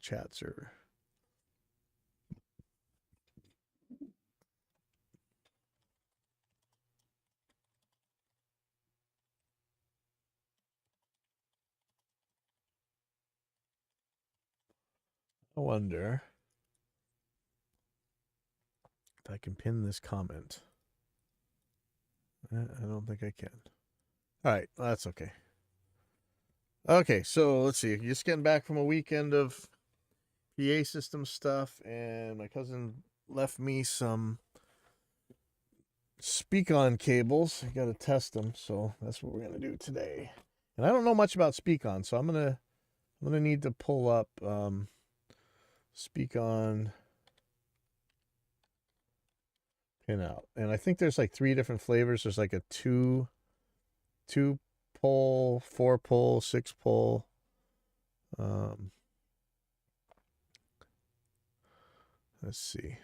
chat server. I wonder if I can pin this comment. I don't think I can. All right, well, that's okay. Okay, so let's see. Just getting back from a weekend of PA system stuff, and my cousin left me some Speak-On cables. I got to test them, so that's what we're gonna do today. And I don't know much about Speak-On, so I'm gonna need to pull up Speak-On pinout, and I think there's like 3 different flavors. There's like a two pole, 4 pole, 6 pole. Let's see.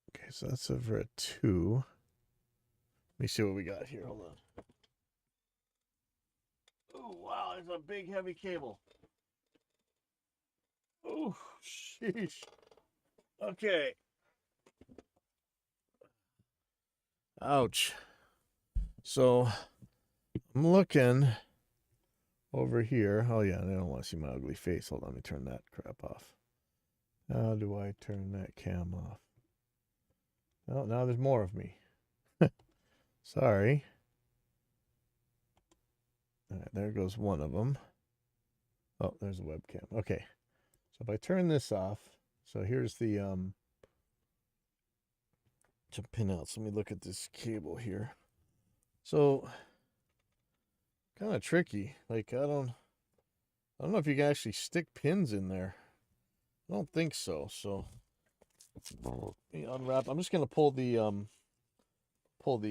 Okay, so that's over a 2. Let me see what we got here. Hold on. Oh, wow, there's a big heavy cable. Oh, sheesh. Okay. Ouch. So I'm looking over here. Oh, yeah, I don't want to see my ugly face. Hold on, let me turn that crap off. How do I turn that cam off? Oh, now there's more of me. Sorry. All right, there goes one of them. Oh, there's a webcam. Okay. So if I turn this off, so here's the some pinouts. Let me look at this cable here. So kind of tricky. Like I don't know if you can actually stick pins in there. I don't think so. So let me unwrap. I'm just gonna pull the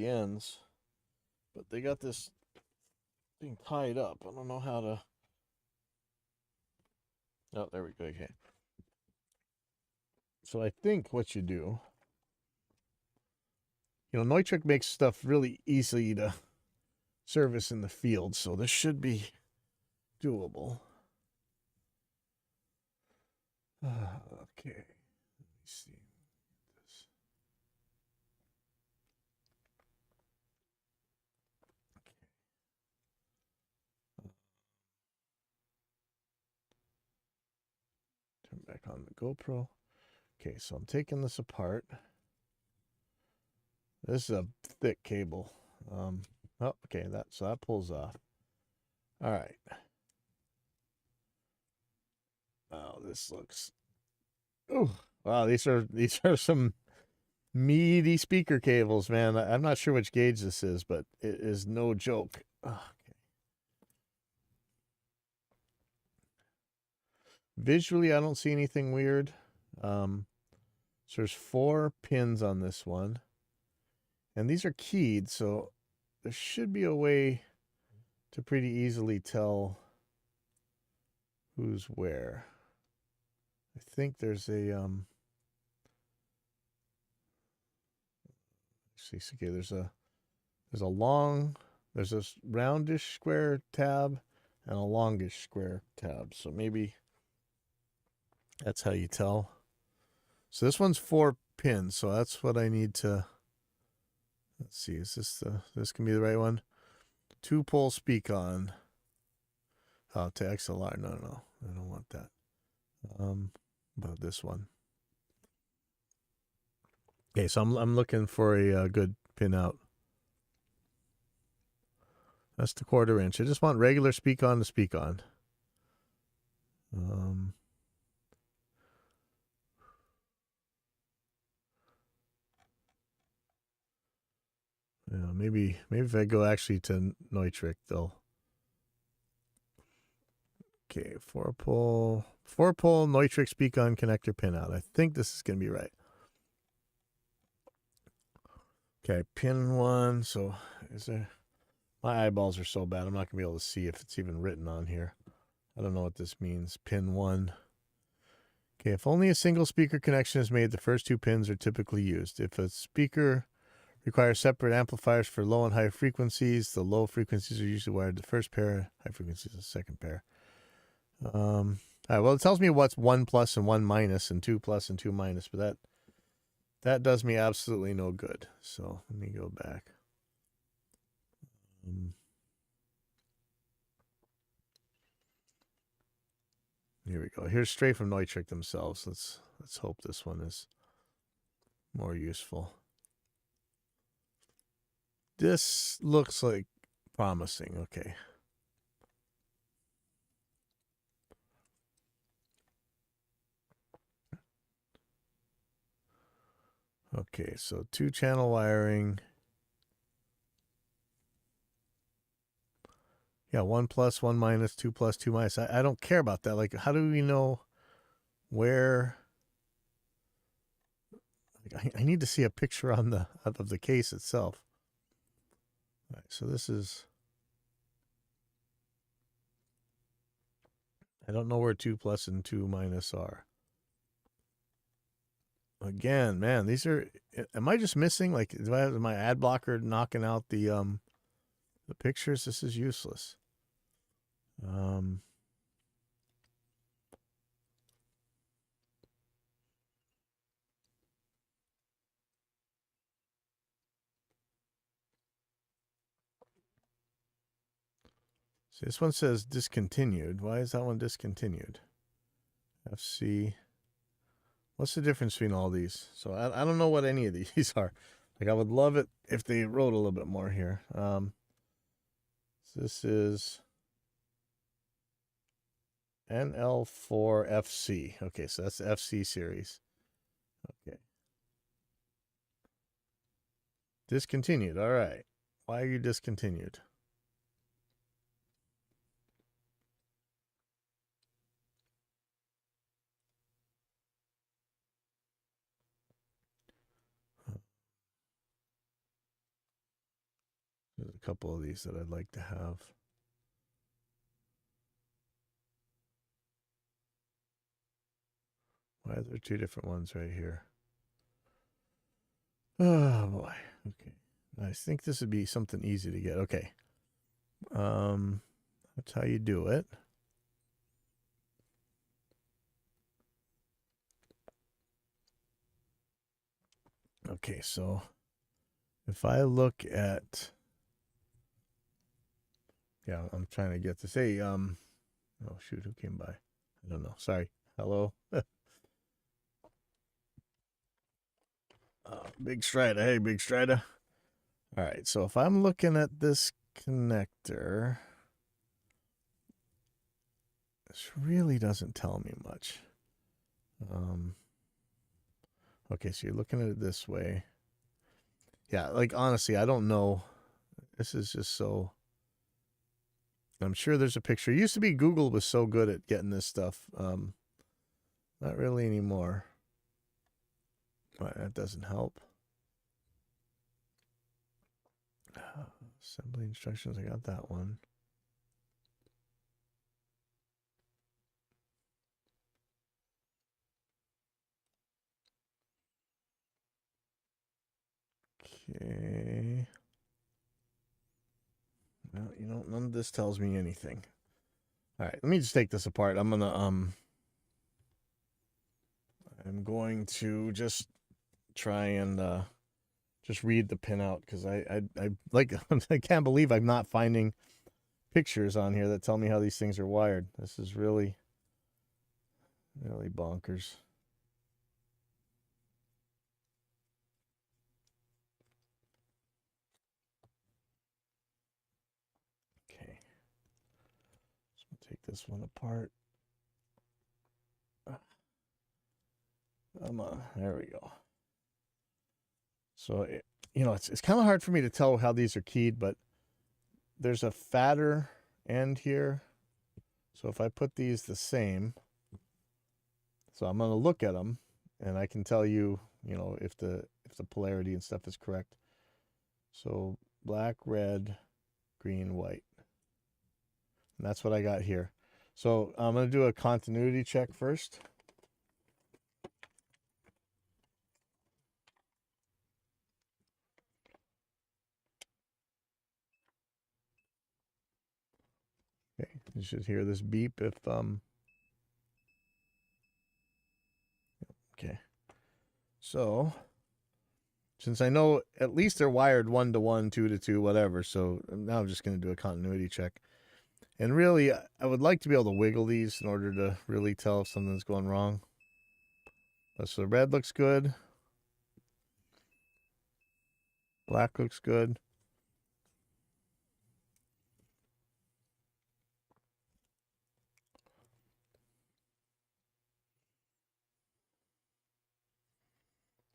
ends, but they got this thing tied up. I don't know how to. Oh, there we go. Okay. So I think what you do, Neutrik makes stuff really easy to service in the field, so this should be doable. Okay. Let me see. This. Turn back on the GoPro. Okay, so I'm taking this apart. This is a thick cable. Oh, okay, so that pulls off. All right. Oh, this looks. Oh, wow! These are some meaty speaker cables, man. I'm not sure which gauge this is, but it is no joke. Okay. Visually, I don't see anything weird. So there's 4 pins on this one, and these are keyed, so there should be a way to pretty easily tell who's where. I think there's a okay, there's a roundish square tab and a longish square tab. So maybe that's how you tell. So this one's 4 pins, so that's what I need to. Let's see, is this can be the right one? 2 pole Speak-On. Oh, to XLR. No, I don't want that. About this one. Okay, so I'm looking for a good pin out. That's the 1/4 inch. I just want regular Speak-On to Speak-On. Yeah, maybe if I go actually to Neutrik, they'll. Okay, 4 pole Neutrik Speak-On connector pinout. I think this is gonna be right. Okay, pin 1. So is there? My eyeballs are so bad, I'm not gonna be able to see if it's even written on here. I don't know what this means. Pin 1. Okay, if only a single speaker connection is made, the first 2 pins are typically used. If a speaker Require separate amplifiers for low and high frequencies. The low frequencies are usually wired to the first pair, high frequencies the second pair. All right, well, it tells me what's 1 plus and 1 minus and 2 plus and 2 minus, but that does me absolutely no good. So let me go back. Here we go. Here's straight from Neutrik themselves. Let's hope this one is more useful. This looks like promising. Okay. Okay, so 2-channel wiring. Yeah, 1 plus, 1 minus, 2 plus, 2 minus. I don't care about that. Like, how do we know where? I need to see a picture on of the case itself. All right, so this is. I don't know where 2 plus and 2 minus are. Again, man, these are. Am I just missing? Like, do I have my ad blocker knocking out the pictures? This is useless. So this one says discontinued. Why is that one discontinued? FC. What's the difference between all these? So I don't know what any of these are. Like, I would love it if they wrote a little bit more here. So this is NL4FC. Okay, so that's the FC series. Okay. Discontinued. All right. Why are you discontinued? There's a couple of these that I'd like to have. Why are there 2 different ones right here? Oh boy. Okay. I think this would be something easy to get. Okay. That's how you do it. Okay, so if I look at, yeah, I'm trying to get this. Hey, oh shoot, who came by? I don't know. Sorry. Hello. Big Strider. Hey, Big Strider. All right, so if I'm looking at this connector, this really doesn't tell me much. Okay, so you're looking at it this way. Yeah, like, honestly, I don't know. This is just so. I'm sure there's a picture. It used to be Google was so good at getting this stuff. Not really anymore. But that doesn't help. Assembly instructions, I got that one. Okay. Well, you know, none of this tells me anything. All right, let me just take this apart. I'm going to just try and just read the pinout because I like I can't believe I'm not finding pictures on here that tell me how these things are wired. This is really bonkers. Okay. So we'll take this one apart. Come on. There we go. So, it's kind of hard for me to tell how these are keyed, but there's a fatter end here. So if I put these the same, so I'm going to look at them and I can tell you, if the polarity and stuff is correct. So black, red, green, white. And that's what I got here. So I'm going to do a continuity check first. You should hear this beep if okay. So since I know at least they're wired 1 to 1, 2 to 2, whatever, so now I'm just going to do a continuity check. And really, I would like to be able to wiggle these in order to really tell if something's going wrong. So the red looks good. Black looks good.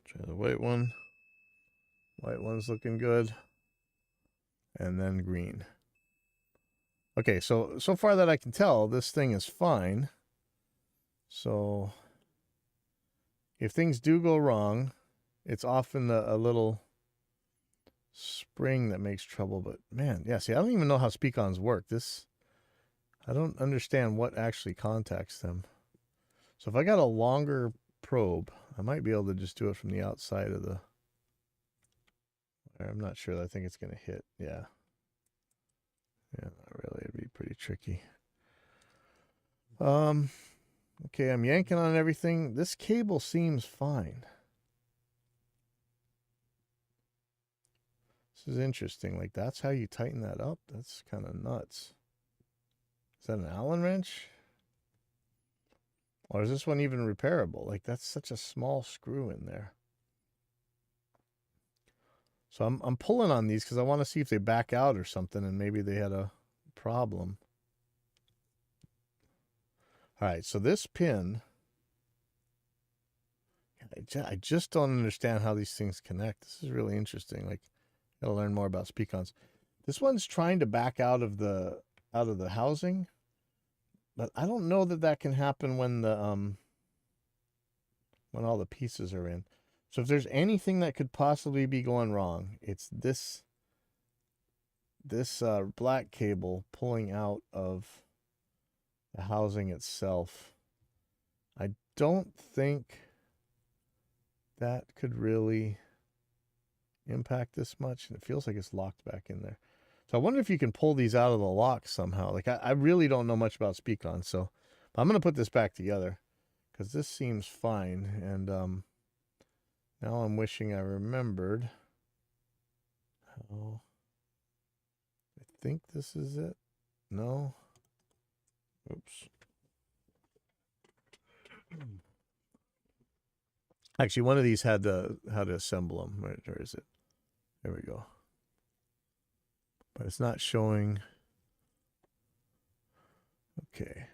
Try the white one. White one's looking good. And then green. Okay, so far that I can tell, this thing is fine. So if things do go wrong, it's often a little spring that makes trouble. But man, yeah, see, I don't even know how speak-ons work. I don't understand what actually contacts them. So if I got a longer probe, I might be able to just do it from the outside of the... I'm not sure. I think it's going to hit. Yeah. Yeah, not really. It'd be pretty tricky. Okay, I'm yanking on everything. This cable seems fine. This is interesting. Like, that's how you tighten that up? That's kind of nuts. Is that an Allen wrench? Or is this one even repairable? Like, that's such a small screw in there. So I'm pulling on these because I want to see if they back out or something, and maybe they had a problem. All right, so this pin, I just don't understand how these things connect. This is really interesting. Like, gotta learn more about speak-ons. This one's trying to back out of the housing, but I don't know that can happen when when all the pieces are in. So if there's anything that could possibly be going wrong, it's this black cable pulling out of the housing itself. I don't think that could really impact this much, and it feels like it's locked back in there. So I wonder if you can pull these out of the lock somehow. Like, I really don't know much about speak-ons, so I'm going to put this back together because this seems fine. And now I'm wishing I remembered how... I think this is it. No. Oops. Actually, one of these had how to assemble them. Where is it? There we go. But it's not showing. Okay.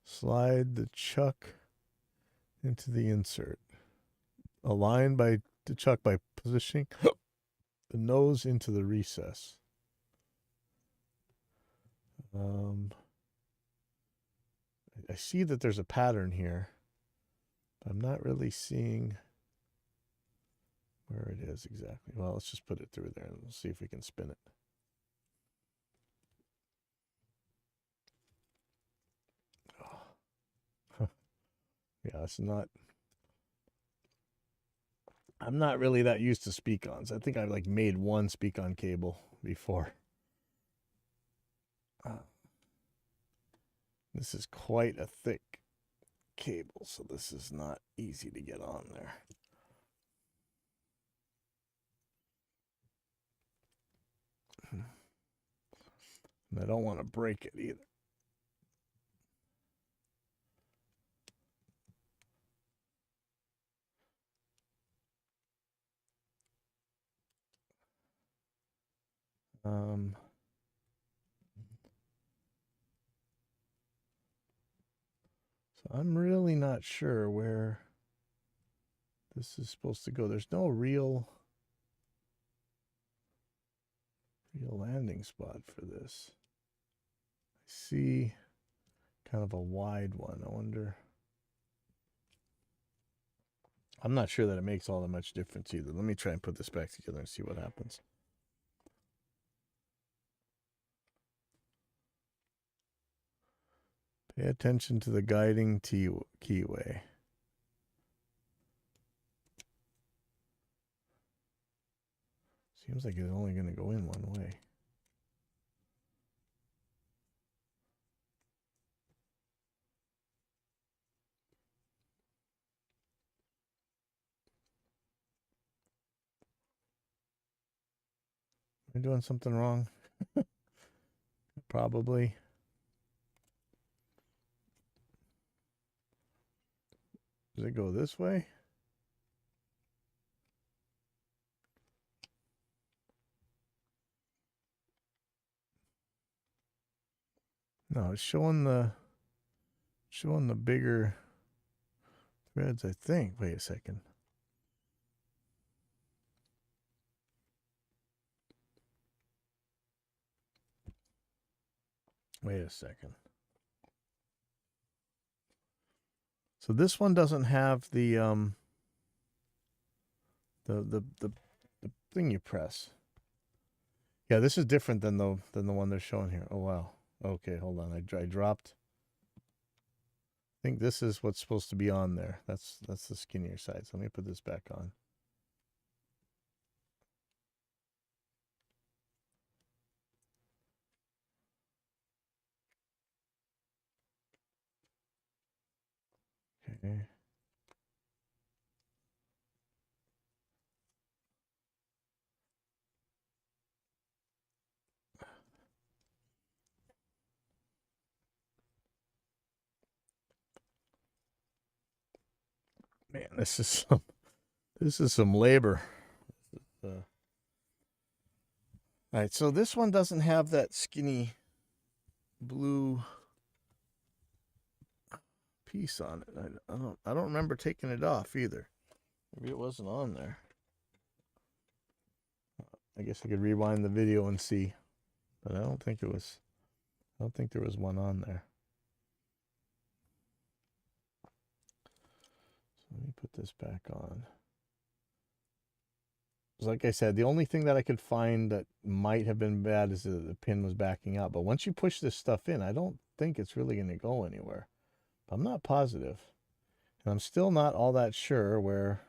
Slide the chuck into the insert. Align the chuck by positioning the nose into the recess. I see that there's a pattern here, but I'm not really seeing where it is exactly. Well, let's just put it through there and we'll see if we can spin it. Oh. Yeah, it's not... I'm not really that used to speak-ons. I think I've like made one speak-on cable before. This is quite a thick cable, so this is not easy to get on there. And I don't want to break it either. So I'm really not sure where this is supposed to go. There's no real landing spot for this. I see kind of a wide one. I wonder... I'm not sure that it makes all that much difference either. Let me try and put this back together and see what happens. Pay attention to the guiding keyway. Seems like it's only going to go in one way. Am I doing something wrong? Probably. Does it go this way? No, it's showing the bigger threads, I think. Wait a second. Wait a second. So this one doesn't have the thing you press. Yeah, this is different than the one they're showing here. Oh wow. Okay, hold on. I dropped. I think this is what's supposed to be on there. That's the skinnier side. So let me put this back on. Okay. Man, this is some labor. All right, so this one doesn't have that skinny blue piece on it. I don't remember taking it off either. Maybe it wasn't on there. I guess I could rewind the video and see, but I don't think it was. I don't think there was one on there. So let me put this back on. Like I said, the only thing that I could find that might have been bad is the pin was backing out. But once you push this stuff in, I don't think it's really going to go anywhere. I'm not positive. And I'm still not all that sure where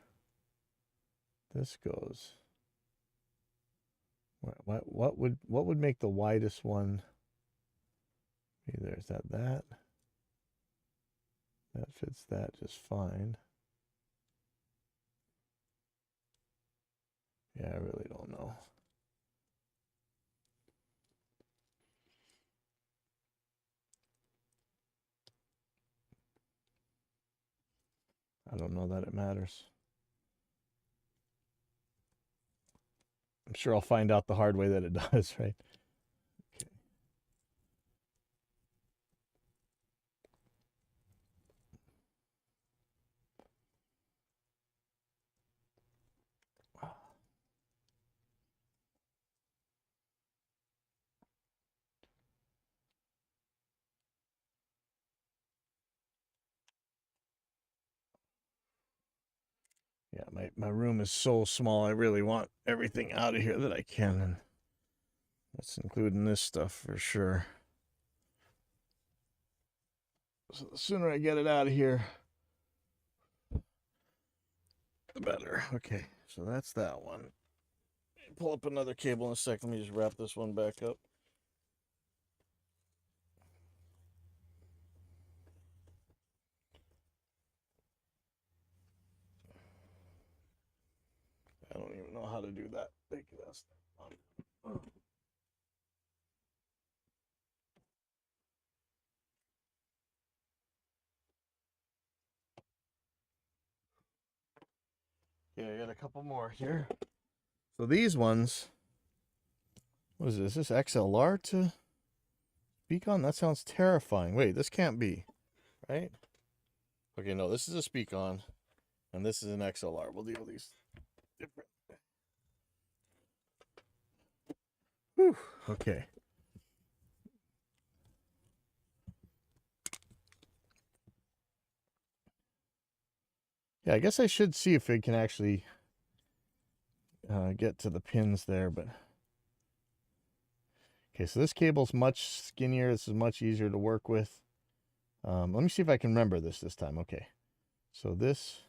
this goes. What would make the widest one? Either is that that fits that just fine. Yeah, I really don't know. I don't know that it matters. I'm sure I'll find out the hard way that it does, right? Okay. Yeah, my room is so small. I really want everything out of here that I can, and that's including this stuff for sure. So the sooner I get it out of here, the better. Okay, so that's that one. Pull up another cable in a sec. Let me just wrap this one back up. I don't even know how to do that. Yeah, I got a couple more here. So these ones, what is this? Is this XLR to speak on? That sounds terrifying. Wait, this can't be, right? Okay, no, this is a speak on, and this is an XLR. We'll deal with these different. Whew, okay. Yeah, I guess I should see if it can actually get to the pins there, but okay, so this cable's much skinnier. This is much easier to work with. Let me see if I can remember this time. Okay, so this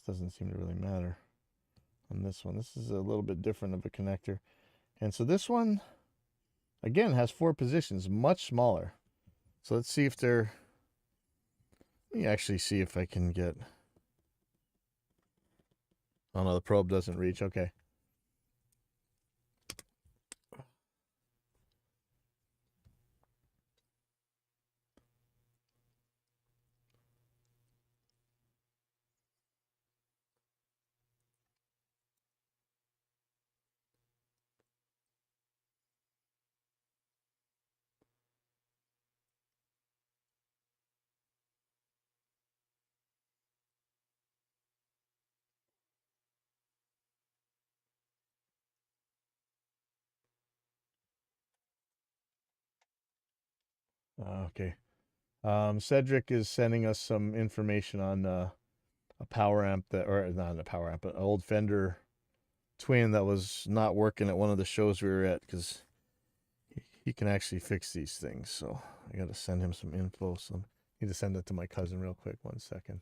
doesn't seem to really matter. on this one. This is a little bit different of a connector. And so this one, again, has 4 positions, much smaller. So let's see if they're, let me actually see if I can get, oh no, the probe doesn't reach, okay. Okay. Cedric is sending us some information on a power amp that, or not a power amp, but an old Fender Twin that was not working at one of the shows we were at, because he can actually fix these things. So I got to send him some info. So I need to send it to my cousin real quick. 1 second.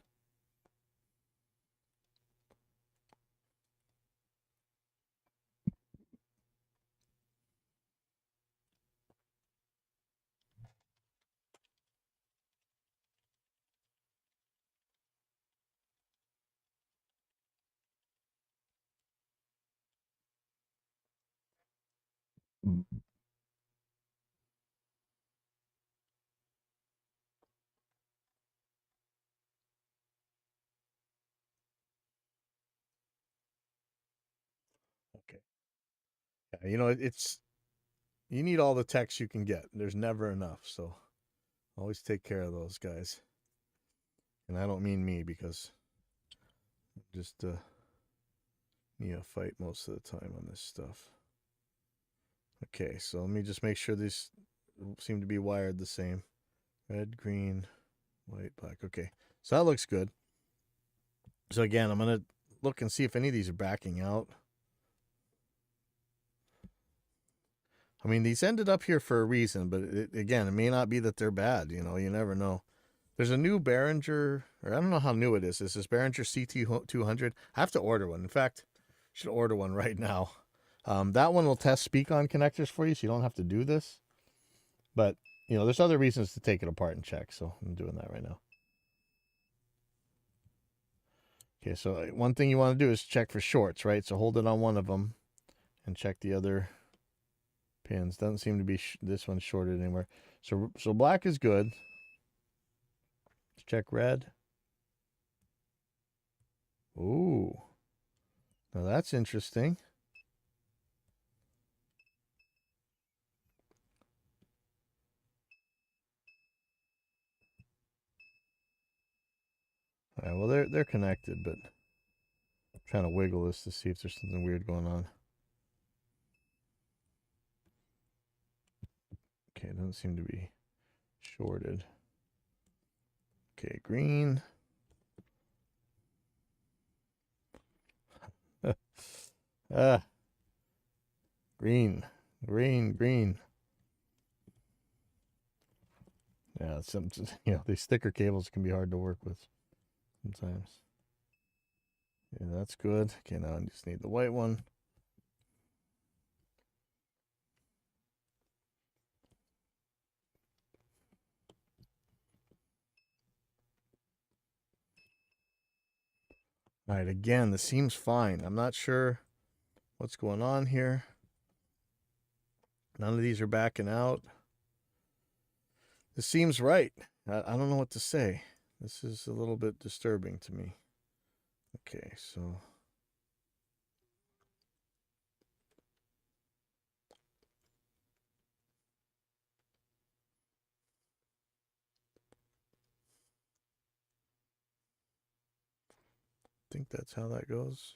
Okay. Yeah, you know, it's, you need all the techs you can get. There's never enough. So always take care of those guys. And I don't mean me, because I'm just neophyte most of the time on this stuff. Okay, so let me just make sure these seem to be wired the same. Red, green, white, black. Okay, so that looks good. So again, I'm going to look and see if any of these are backing out. I mean, these ended up here for a reason, but again, it may not be that they're bad. You know, you never know. There's a new Behringer, or I don't know how new it is. This is Behringer CT200. I have to order one. In fact, I should order one right now. That one will test speak-on connectors for you, so you don't have to do this. But, you know, there's other reasons to take it apart and check, so I'm doing that right now. Okay, so one thing you want to do is check for shorts, right? So hold it on one of them and check the other pins. Doesn't seem to be this one's shorted anywhere. So black is good. Let's check red. Ooh. Now that's interesting. All right, well they're connected, but I'm trying to wiggle this to see if there's something weird going on. Okay, it doesn't seem to be shorted. Okay, green. Green, green. Yeah, some, you know, these sticker cables can be hard to work with sometimes. Yeah, that's good. Okay, now I just need the white one. All right, again, this seems fine. I'm not sure what's going on here. None of these are backing out. This seems right. I don't know what to say. This is a little bit disturbing to me. Okay, so I think that's how that goes.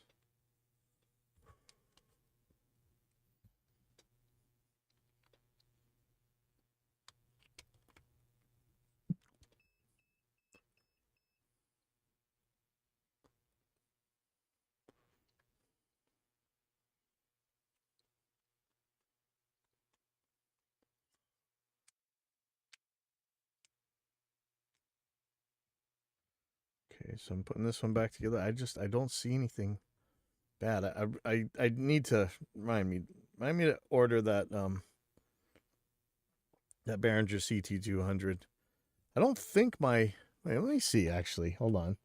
Okay, so I'm putting this one back together. I don't see anything bad. I need to remind me to order that that Behringer CT200. I don't think my wait, let me see actually. Hold on.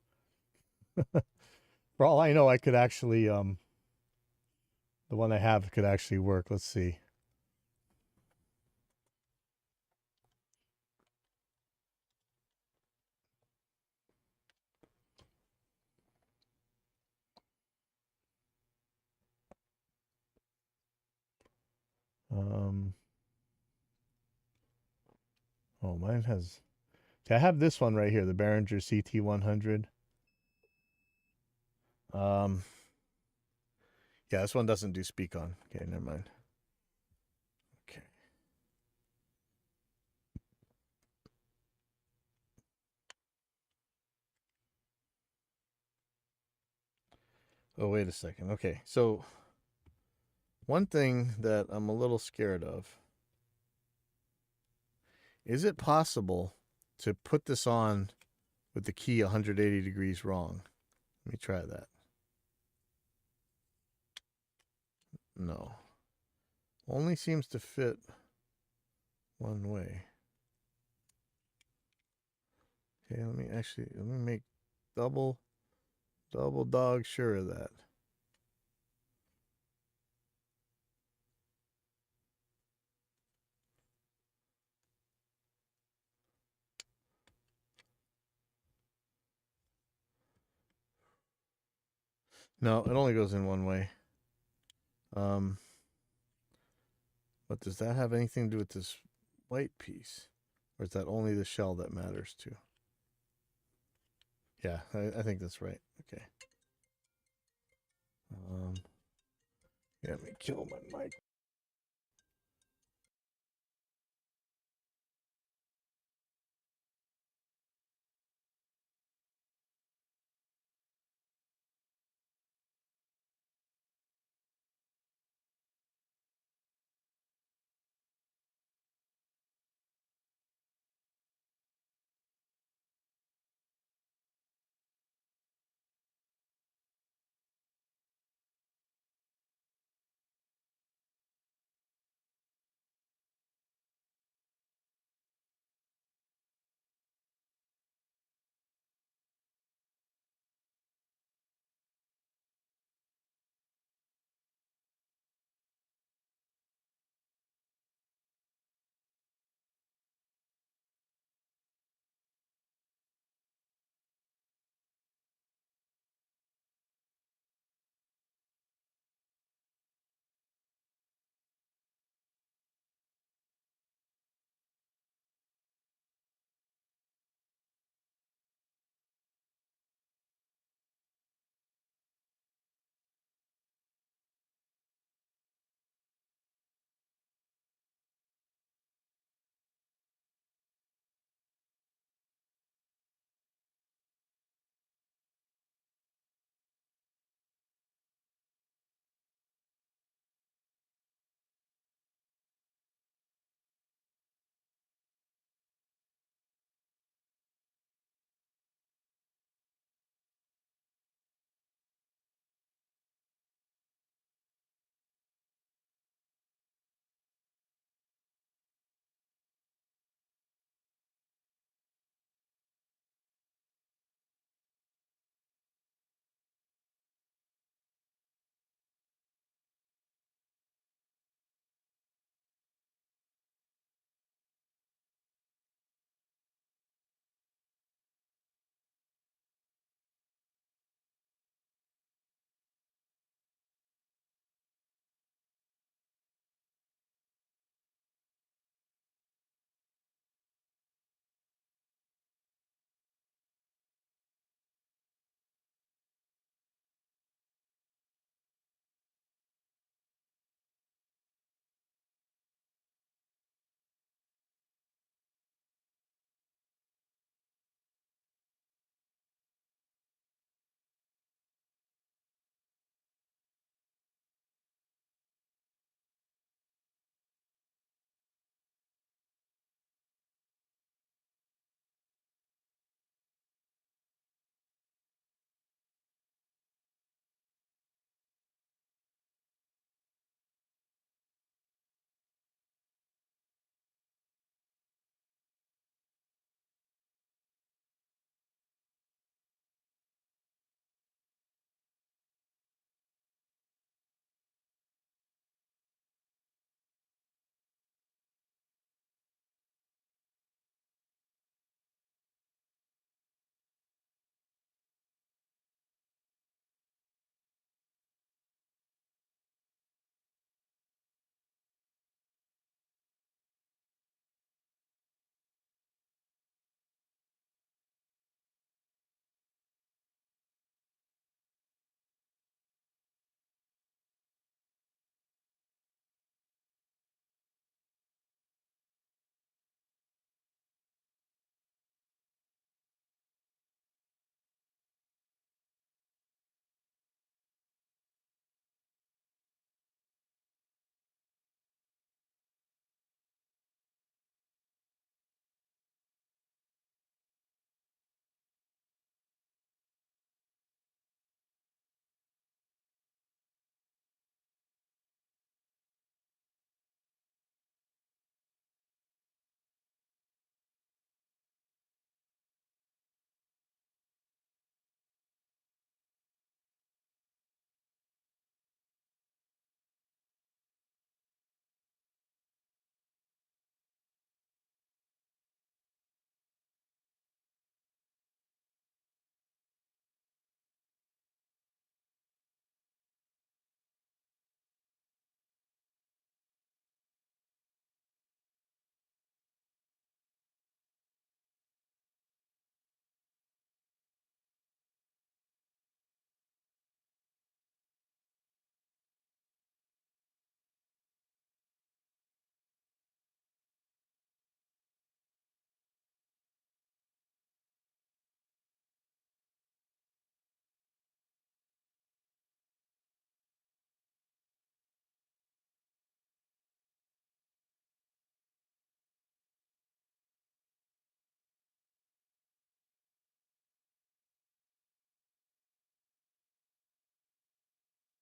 For all I know, I could actually the one I have could actually work. Let's see. Um oh, mine has. See, I have this one right here, the Behringer CT100. Um yeah, this one doesn't do speak on. Okay, never mind. Okay. Oh, wait a second. Okay. So, one thing that I'm a little scared of, is it possible to put this on with the key 180 degrees wrong? Let me try that. No. Only seems to fit one way. Okay, let me make double dog sure of that. No, it only goes in one way. But does that have anything to do with this white piece? Or is that only the shell that matters too? Yeah, I think that's right. Okay. Let me kill my mic.